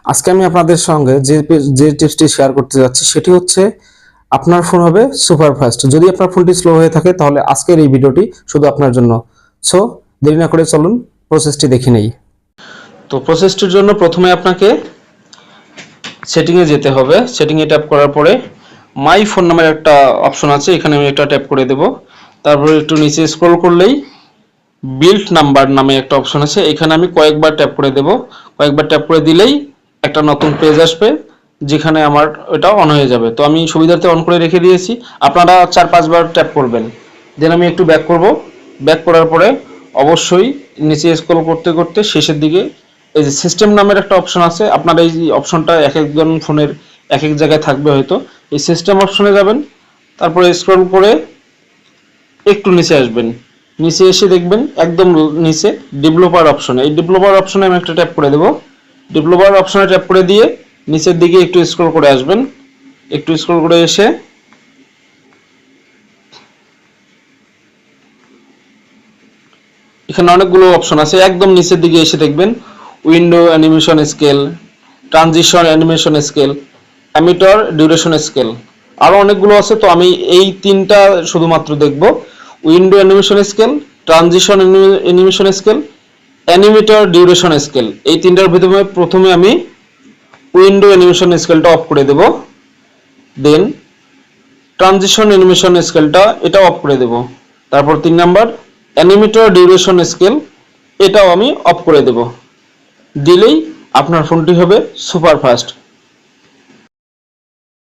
আজকে আমি আপনাদের সঙ্গে যে টিপসটি শেয়ার করতে যাচ্ছি সেটি হচ্ছে আপনার ফোন হবে সুপার ফাস্ট। যদি আপনার ফোনটি স্লো হয়ে থাকে তাহলে আজকের এই ভিডিওটি শুধু আপনার জন্য। সো দেরি না করে চলুন প্রসেসটি দেখে নেই। তো প্রসেসটির জন্য প্রথমে আপনাকে সেটিংয়ে যেতে হবে। সেটিংয়ে ট্যাপ করার পরে মাই ফোন নামের একটা অপশন আছে, এখানে আমি একটা ট্যাপ করে দেব। তারপরে একটু নিচে স্ক্রল করলেই বিল্ড নাম্বার নামে একটা অপশন আছে, এখানে আমি কয়েকবার ট্যাপ করে দেব। কয়েকবার ট্যাপ করে দিলেই একটা নতুন পেজ আসবে যেখানে আমার এটা অন হয়ে যাবে। তো আমি সুবিধার্থে অন করে রেখে দিয়েছি, আপনারা 4-5 বার ট্যাপ করবেন। দেন আমি একটু ব্যাক করব। ব্যাক করার পরে অবশ্যই নিচে স্ক্রল করতে করতে শেষের দিকে এই যে সিস্টেম নামের একটা অপশন আছে, আপনার এই অপশনটা এক একজন ফোনের এক এক জায়গায় থাকবে হয়তো। এই সিস্টেম অপশনে যাবেন, তারপরে স্ক্রল করে একটু নিচে আসবেন। নিচে এসে দেখবেন একদম নিচে ডেভেলপার অপশন, এই ডেভেলপার অপশনে আমি একটা ট্যাপ করে দেব। ডেভেলপার অপশনে ট্যাপ করে দিয়ে নিচের দিকে একটু স্ক্রল করে আসবেন। একটু স্ক্রল করে এসে এখানে অনেকগুলো অপশন আছে, একদম নিচের দিকে এসে দেখবেন window animation scale, transition animation scale, ammeter duration scale, আরো অনেকগুলো আছে। তো আমি এই তিনটা শুধুমাত্র দেখব, window animation scale, transition animation scale, animator duration scale. এই তিনটার ভিতরে প্রথমে আমি উইন্ডো অ্যানিমেশন স্কেলটা অফ করে দেব। দেন ট্রানজিশন অ্যানিমেশন স্কেলটা এটা অফ করে দেব। তারপর 3 নাম্বার অ্যানিমেটর ডিউরেশন স্কেল, এটাও আমি অফ করে দেব। দিলেই আপনার ফোনটি হবে সুপার ফাস্ট।